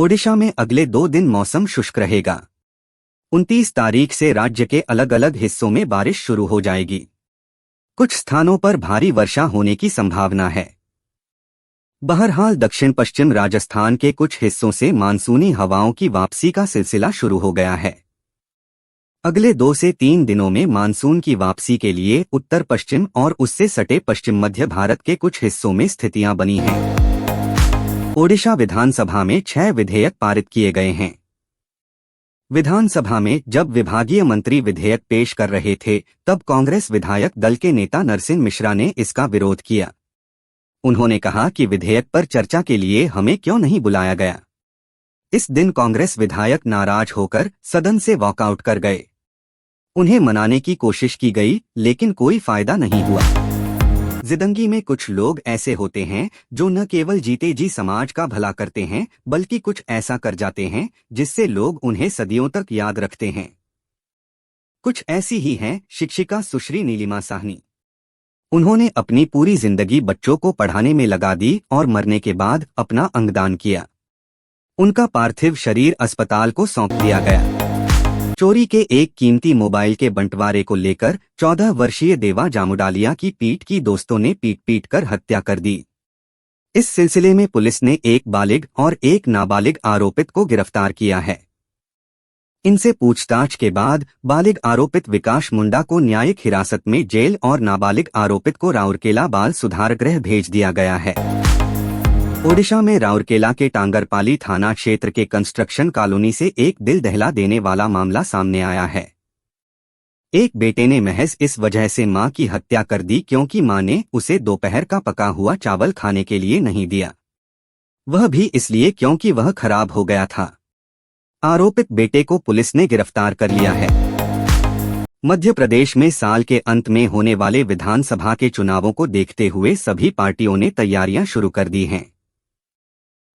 ओडिशा में अगले 2 दिन मौसम शुष्क रहेगा। 29 तारीख से राज्य के अलग अलग हिस्सों में बारिश शुरू हो जाएगी। कुछ स्थानों पर भारी वर्षा होने की संभावना है। बहरहाल दक्षिण पश्चिम राजस्थान के कुछ हिस्सों से मानसूनी हवाओं की वापसी का सिलसिला शुरू हो गया है। अगले 2 से 3 दिनों में मानसून की वापसी के लिए उत्तर पश्चिम और उससे सटे पश्चिम मध्य भारत के कुछ हिस्सों में स्थितियां बनी हैं। ओडिशा विधानसभा में 6 विधेयक पारित किए गए हैं। विधानसभा में जब विभागीय मंत्री विधेयक पेश कर रहे थे, तब कांग्रेस विधायक दल के नेता नरसिंह मिश्रा ने इसका विरोध किया। उन्होंने कहा कि विधेयक पर चर्चा के लिए हमें क्यों नहीं बुलाया गया। इस दिन कांग्रेस विधायक नाराज होकर सदन से वॉकआउट कर गए। उन्हें मनाने की कोशिश की गई, लेकिन कोई फायदा नहीं हुआ। जिंदगी में कुछ लोग ऐसे होते हैं जो न केवल जीते जी समाज का भला करते हैं, बल्कि कुछ ऐसा कर जाते हैं जिससे लोग उन्हें सदियों तक याद रखते हैं। कुछ ऐसी ही हैं शिक्षिका सुश्री नीलिमा साहनी। उन्होंने अपनी पूरी जिंदगी बच्चों को पढ़ाने में लगा दी और मरने के बाद अपना अंगदान किया। उनका पार्थिव शरीर अस्पताल को सौंप दिया गया। चोरी के एक कीमती मोबाइल के बंटवारे को लेकर 14 वर्षीय देवा जामुडालिया की पीट की दोस्तों ने पीट कर हत्या कर दी। इस सिलसिले में पुलिस ने एक बालिग और एक नाबालिग आरोपित को गिरफ्तार किया है। इनसे पूछताछ के बाद बालिग आरोपित विकास मुंडा को न्यायिक हिरासत में जेल और नाबालिग आरोपित को राउरकेला बाल सुधार गृह भेज दिया गया है। ओडिशा में राउरकेला के टांगरपाली थाना क्षेत्र के कंस्ट्रक्शन कॉलोनी से एक दिल दहला देने वाला मामला सामने आया है। एक बेटे ने महज इस वजह से मां की हत्या कर दी क्योंकि मां ने उसे दोपहर का पका हुआ चावल खाने के लिए नहीं दिया, वह भी इसलिए क्योंकि वह खराब हो गया था। आरोपित बेटे को पुलिस ने गिरफ्तार कर लिया है। मध्य प्रदेश में साल के अंत में होने वाले विधानसभा के चुनावों को देखते हुए सभी पार्टियों ने तैयारियां शुरू कर दी हैं।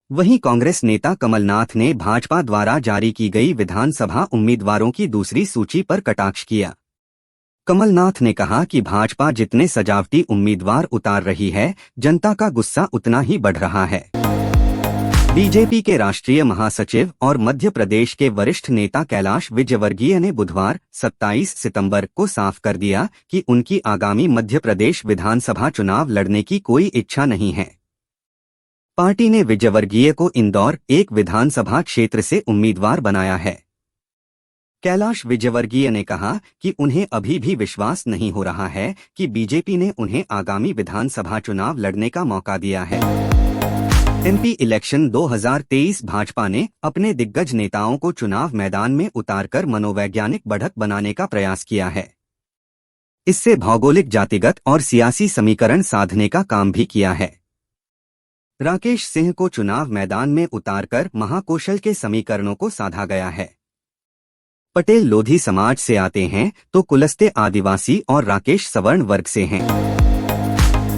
वहीं कांग्रेस नेता कमलनाथ ने भाजपा द्वारा जारी की गई विधानसभा उम्मीदवारों की दूसरी सूची पर कटाक्ष किया। कमलनाथ ने कहा कि भाजपा जितने सजावटी उम्मीदवार उतार रही है, जनता का गुस्सा उतना ही बढ़ रहा है। बीजेपी के राष्ट्रीय महासचिव और मध्य प्रदेश के वरिष्ठ नेता कैलाश विजयवर्गीय ने बुधवार 27 सितंबर को साफ कर दिया कि उनकी आगामी मध्य प्रदेश विधानसभा चुनाव लड़ने की कोई इच्छा नहीं है। पार्टी ने विजयवर्गीय को इंदौर एक विधानसभा क्षेत्र से उम्मीदवार बनाया है। कैलाश विजयवर्गीय ने कहा कि उन्हें अभी भी विश्वास नहीं हो रहा है कि बीजेपी ने उन्हें आगामी विधानसभा चुनाव लड़ने का मौका दिया है। एमपी इलेक्शन 2023 भाजपा ने अपने दिग्गज नेताओं को चुनाव मैदान में उतारकर मनोवैज्ञानिक बढ़त बनाने का प्रयास किया है। इससे भौगोलिक, जातिगत और सियासी समीकरण साधने का काम भी किया है। राकेश सिंह को चुनाव मैदान में उतारकर महाकौशल के समीकरणों को साधा गया है। पटेल लोधी समाज से आते हैं तो कुलस्ते आदिवासी और राकेश सवर्ण वर्ग से हैं।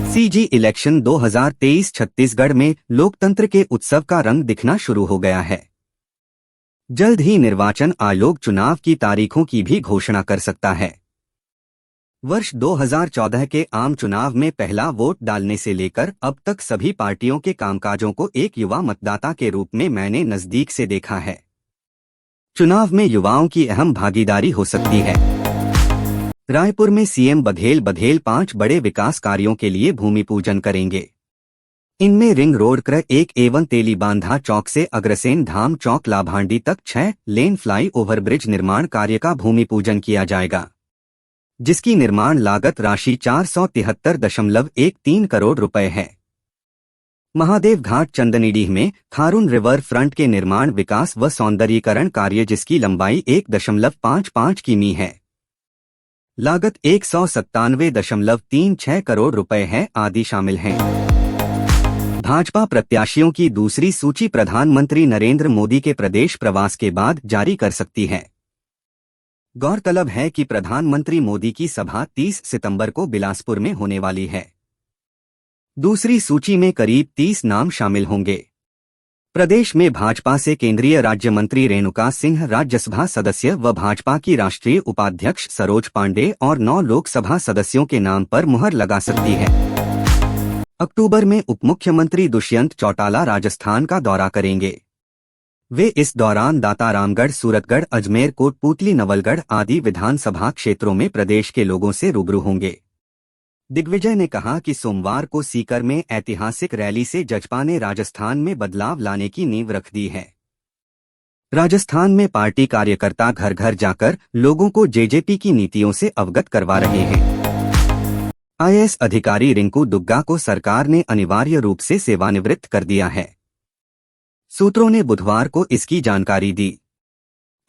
सीजी इलेक्शन 2023 छत्तीसगढ़ में लोकतंत्र के उत्सव का रंग दिखना शुरू हो गया है। जल्द ही निर्वाचन आयोग चुनाव की तारीखों की भी घोषणा कर सकता है। वर्ष 2014 के आम चुनाव में पहला वोट डालने से लेकर अब तक सभी पार्टियों के कामकाजों को एक युवा मतदाता के रूप में मैंने नजदीक से देखा है। चुनाव में युवाओं की अहम भागीदारी हो सकती है। रायपुर में सीएम बघेल 5 बड़े विकास कार्यों के लिए भूमि पूजन करेंगे। इनमें रिंग रोड क्रय 1 एवं तेलीबांधा चौक से अग्रसेन धाम चौक लाभांडी तक 6 लेन फ्लाई ओवरब्रिज निर्माण कार्य का भूमि पूजन किया जाएगा, जिसकी निर्माण लागत राशि 473.13 करोड़ रुपए है। महादेव घाट चंदनीडीह में खारून रिवर फ्रंट के निर्माण, विकास व सौंदर्यीकरण कार्य जिसकी लंबाई 1.55 किमी है, लागत 197.36 करोड़ रुपए है, आदि शामिल हैं। भाजपा प्रत्याशियों की दूसरी सूची प्रधानमंत्री नरेंद्र मोदी के प्रदेश प्रवास के बाद जारी कर सकती है। गौरतलब है कि प्रधानमंत्री मोदी की सभा 30 सितंबर को बिलासपुर में होने वाली है। दूसरी सूची में करीब 30 नाम शामिल होंगे। प्रदेश में भाजपा से केंद्रीय राज्य मंत्री रेणुका सिंह, राज्यसभा सदस्य व भाजपा की राष्ट्रीय उपाध्यक्ष सरोज पांडे और 9 लोकसभा सदस्यों के नाम पर मुहर लगा सकती है। अक्टूबर में उपमुख्यमंत्री दुष्यंत चौटाला राजस्थान का दौरा करेंगे। वे इस दौरान दातारामगढ़, सूरतगढ़, अजमेर, कोटपूतली, नवलगढ़ आदि विधानसभा क्षेत्रों में प्रदेश के लोगों से रूबरू होंगे। दिग्विजय ने कहा कि सोमवार को सीकर में ऐतिहासिक रैली से जजपा ने राजस्थान में बदलाव लाने की नींव रख दी है। राजस्थान में पार्टी कार्यकर्ता घर घर जाकर लोगों को जेजेपी की नीतियों से अवगत करवा रहे हैं। आईएएस अधिकारी रिंकू दुग्गा को सरकार ने अनिवार्य रूप से सेवानिवृत्त कर दिया है। सूत्रों ने बुधवार को इसकी जानकारी दी।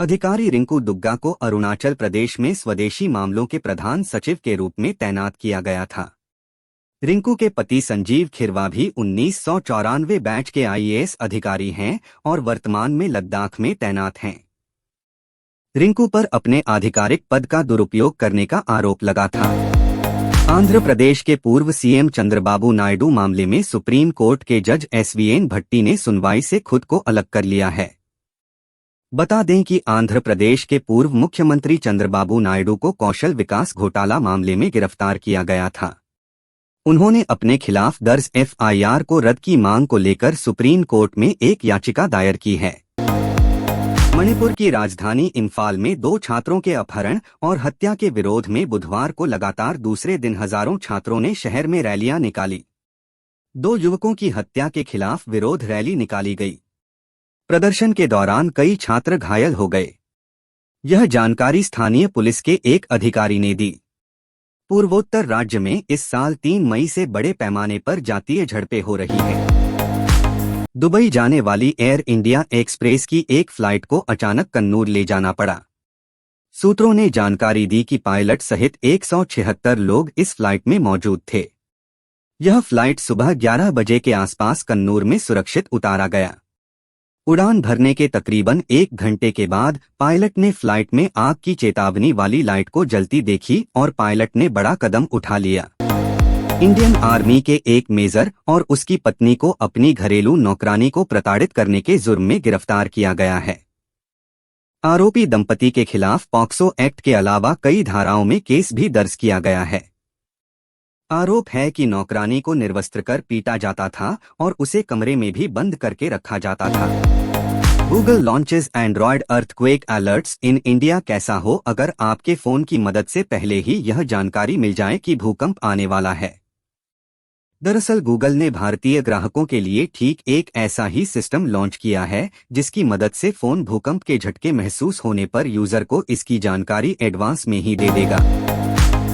अधिकारी रिंकू दुग्गा को अरुणाचल प्रदेश में स्वदेशी मामलों के प्रधान सचिव के रूप में तैनात किया गया था। रिंकू के पति संजीव खिरवा भी 1994 बैच के आईएएस अधिकारी हैं और वर्तमान में लद्दाख में तैनात हैं। रिंकू पर अपने आधिकारिक पद का दुरुपयोग करने का आरोप लगा था। आंध्र प्रदेश के पूर्व सीएम चंद्रबाबू नायडू मामले में सुप्रीम कोर्ट के जज एसवीएन भट्टी ने सुनवाई से खुद को अलग कर लिया है। बता दें कि आंध्र प्रदेश के पूर्व मुख्यमंत्री चंद्रबाबू नायडू को कौशल विकास घोटाला मामले में गिरफ्तार किया गया था। उन्होंने अपने खिलाफ दर्ज एफआईआर को रद्द की मांग को लेकर सुप्रीम कोर्ट में एक याचिका दायर की है। मणिपुर की राजधानी इम्फाल में 2 छात्रों के अपहरण और हत्या के विरोध में बुधवार को लगातार दूसरे दिन हजारों छात्रों ने शहर में रैलियां निकाली। 2 युवकों की हत्या के खिलाफ विरोध रैली निकाली गई। प्रदर्शन के दौरान कई छात्र घायल हो गए। यह जानकारी स्थानीय पुलिस के एक अधिकारी ने दी। पूर्वोत्तर राज्य में इस साल 3 मई से बड़े पैमाने पर जातीय झड़पें हो रही हैं। दुबई जाने वाली एयर इंडिया एक्सप्रेस की एक फ्लाइट को अचानक कन्नूर ले जाना पड़ा। सूत्रों ने जानकारी दी कि पायलट सहित 176 लोग इस फ्लाइट में मौजूद थे। यह फ्लाइट सुबह 11 बजे के आसपास कन्नूर में सुरक्षित उतारा गया। उड़ान भरने के तकरीबन 1 घंटे के बाद पायलट ने फ्लाइट में आग की चेतावनी वाली लाइट को जलती देखी और पायलट ने बड़ा कदम उठा लिया। इंडियन आर्मी के एक मेजर और उसकी पत्नी को अपनी घरेलू नौकरानी को प्रताड़ित करने के जुर्म में गिरफ्तार किया गया है। आरोपी दंपति के खिलाफ पॉक्सो एक्ट के अलावा कई धाराओं में केस भी दर्ज किया गया है। आरोप है कि नौकरानी को निर्वस्त्र कर पीटा जाता था और उसे कमरे में भी बंद करके रखा जाता था। Google launches Android earthquake alerts in India. कैसा हो अगर आपके फोन की मदद से पहले ही यह जानकारी मिल जाए कि भूकंप आने वाला है। दरअसल गूगल ने भारतीय ग्राहकों के लिए ठीक एक ऐसा ही सिस्टम लॉन्च किया है जिसकी मदद से फोन भूकंप के झटके महसूस होने पर यूजर को इसकी जानकारी एडवांस में ही दे देगा।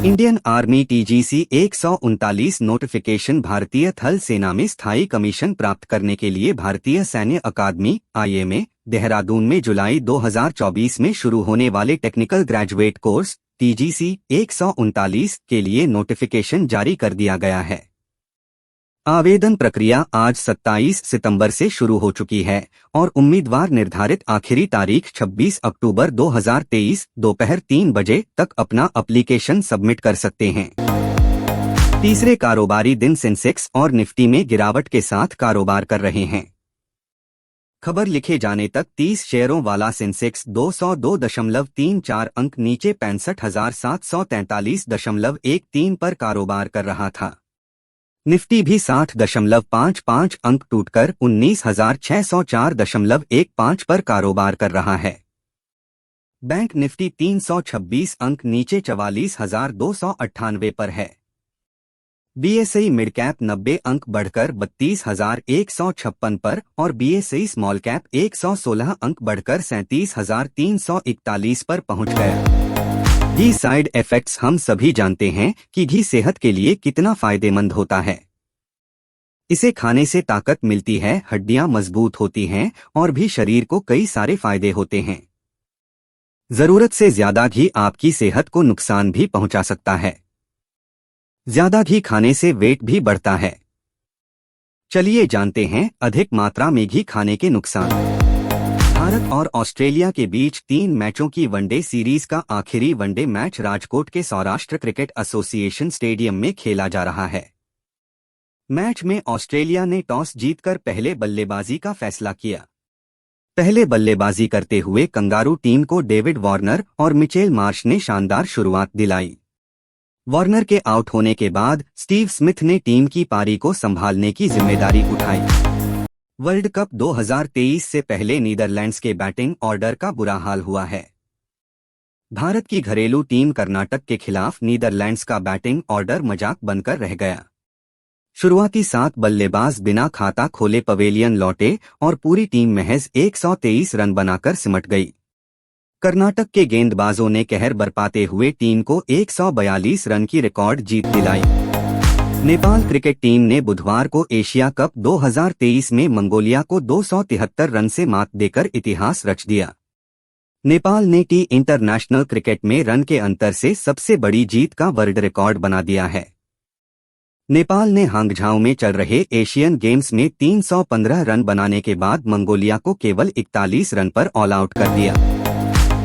Indian army TGC 139 notification. भारतीय थल सेना में स्थायी कमीशन प्राप्त करने के लिए भारतीय सैन्य अकादमी आईएमए देहरादून में जुलाई 2024 में शुरू होने वाले टेक्निकल ग्रेजुएट कोर्स टीजीसी 139 के लिए नोटिफिकेशन जारी कर दिया गया है। आवेदन प्रक्रिया आज 27 सितंबर से शुरू हो चुकी है और उम्मीदवार निर्धारित आखिरी तारीख 26 अक्टूबर 2023 दोपहर 3 बजे तक अपना एप्लीकेशन सबमिट कर सकते हैं। तीसरे कारोबारी दिन सेंसेक्स और निफ्टी में गिरावट के साथ कारोबार कर रहे हैं। खबर लिखे जाने तक 30 शेयरों वाला सेंसेक्स 202.34 अंक नीचे 65,743.13 पर कारोबार कर रहा था। निफ्टी भी 60.55 अंक टूटकर 19,604.15 पर कारोबार कर रहा है। बैंक निफ्टी 326 अंक नीचे 44,298 पर है। बीएसई मिड कैप 90 अंक बढ़कर 32,156 पर और बीएसई स्मॉल कैप 116 अंक बढ़कर 37,341 पर पहुंच गया। घी साइड इफेक्ट्स। हम सभी जानते हैं कि घी सेहत के लिए कितना फायदेमंद होता है। इसे खाने से ताकत मिलती है, हड्डियां मजबूत होती हैं और भी शरीर को कई सारे फायदे होते हैं। जरूरत से ज्यादा घी आपकी सेहत को नुकसान भी पहुंचा सकता है। ज्यादा घी खाने से वेट भी बढ़ता है। चलिए जानते हैं अधिक मात्रा में घी खाने के नुकसान। भारत और ऑस्ट्रेलिया के बीच 3 मैचों की वनडे सीरीज का आखिरी वनडे मैच राजकोट के सौराष्ट्र क्रिकेट एसोसिएशन स्टेडियम में खेला जा रहा है। मैच में ऑस्ट्रेलिया ने टॉस जीतकर पहले बल्लेबाजी का फैसला किया। पहले बल्लेबाजी करते हुए कंगारू टीम को डेविड वार्नर और मिचेल मार्श ने शानदार शुरुआत दिलाई। वार्नर के आउट होने के बाद स्टीव स्मिथ ने टीम की पारी को संभालने की जिम्मेदारी उठाई। वर्ल्ड कप 2023 से पहले नीदरलैंड्स के बैटिंग ऑर्डर का बुरा हाल हुआ है। भारत की घरेलू टीम कर्नाटक के खिलाफ नीदरलैंड्स का बैटिंग ऑर्डर मजाक बनकर रह गया। शुरुआती 7 बल्लेबाज बिना खाता खोले पवेलियन लौटे और पूरी टीम महज 123 रन बनाकर सिमट गई। कर्नाटक के गेंदबाजों ने कहर बरपाते हुए टीम को 142 रन की रिकॉर्ड जीत दिलाई। नेपाल क्रिकेट टीम ने बुधवार को एशिया कप 2023 में मंगोलिया को 273 रन से मात देकर इतिहास रच दिया। नेपाल ने टी इंटरनेशनल क्रिकेट में रन के अंतर से सबसे बड़ी जीत का वर्ल्ड रिकॉर्ड बना दिया है। नेपाल ने हांगझाओ में चल रहे एशियन गेम्स में 315 रन बनाने के बाद मंगोलिया को केवल 41 रन पर ऑल आउट कर दिया।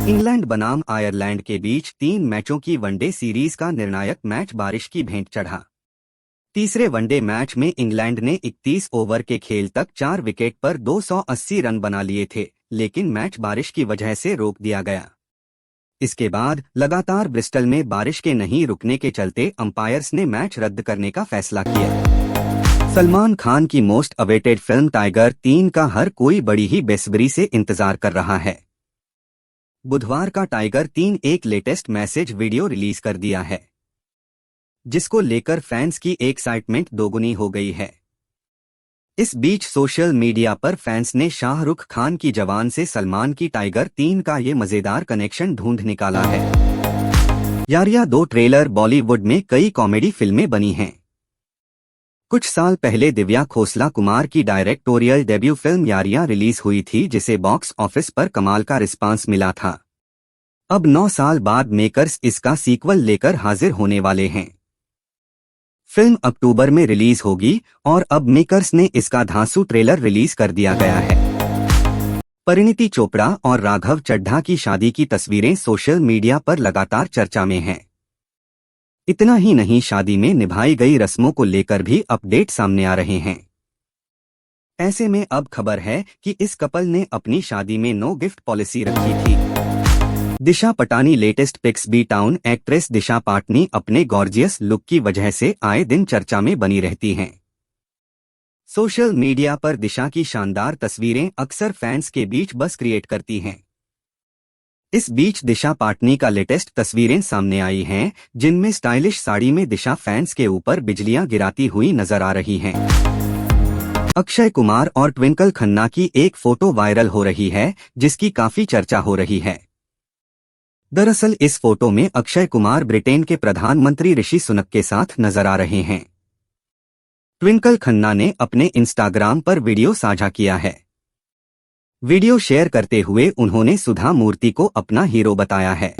इंग्लैंड बनाम आयरलैंड के बीच 3 मैचों की वनडे सीरीज का निर्णायक मैच बारिश की भेंट चढ़ा। तीसरे वनडे मैच में इंग्लैंड ने 31 ओवर के खेल तक 4 विकेट पर 280 रन बना लिए थे, लेकिन मैच बारिश की वजह से रोक दिया गया। इसके बाद लगातार ब्रिस्टल में बारिश के नहीं रुकने के चलते अंपायर्स ने मैच रद्द करने का फैसला किया। सलमान खान की मोस्ट अवेटेड फिल्म टाइगर 3 का हर कोई बड़ी ही बेसब्री से इंतजार कर रहा है। बुधवार का टाइगर 3 एक लेटेस्ट मैसेज वीडियो रिलीज कर दिया है, जिसको लेकर फैंस की एक्साइटमेंट दोगुनी हो गई है। इस बीच सोशल मीडिया पर फैंस ने शाहरुख खान की जवान से सलमान की टाइगर 3 का ये मजेदार कनेक्शन ढूंढ निकाला है। यारिया 2 ट्रेलर बॉलीवुड में कई कॉमेडी फिल्में बनी हैं। कुछ साल पहले दिव्या खोसला कुमार की डायरेक्टोरियल डेब्यू फिल्म यारिया रिलीज हुई थी, जिसे बॉक्स ऑफिस पर कमाल का रिस्पांस मिला था। अब 9 साल बाद मेकर्स इसका सीक्वल लेकर हाजिर होने वाले हैं। फिल्म अक्टूबर में रिलीज होगी और अब मेकर्स ने इसका धांसू ट्रेलर रिलीज कर दिया गया है। परिणीति चोपड़ा और राघव चड्ढा की शादी की तस्वीरें सोशल मीडिया पर लगातार चर्चा में हैं। इतना ही नहीं, शादी में निभाई गई रस्मों को लेकर भी अपडेट सामने आ रहे हैं। ऐसे में अब खबर है कि इस कपल ने अपनी शादी में नो गिफ्ट पॉलिसी रखी थी। Disha Patani latest pics B town actress Disha Patani अपने गॉर्जियस लुक की वजह से आए दिन चर्चा में बनी रहती हैं। सोशल मीडिया पर दिशा की शानदार तस्वीरें अक्सर फैंस के बीच बज़ क्रिएट करती हैं। इस बीच दिशा पाटनी का लेटेस्ट तस्वीरें सामने आई हैं, जिनमें स्टाइलिश साड़ी में दिशा फैंस के ऊपर बिजलियां गिराती हुई नजर आ रही हैं। अक्षय कुमार और ट्विंकल खन्ना की एक फोटो वायरल हो रही है, जिसकी काफी चर्चा हो रही है। दरअसल इस फोटो में अक्षय कुमार ब्रिटेन के प्रधानमंत्री ऋषि सुनक के साथ नजर आ रहे हैं। ट्विंकल खन्ना ने अपने इंस्टाग्राम पर वीडियो साझा किया है। वीडियो शेयर करते हुए उन्होंने सुधा मूर्ति को अपना हीरो बताया है।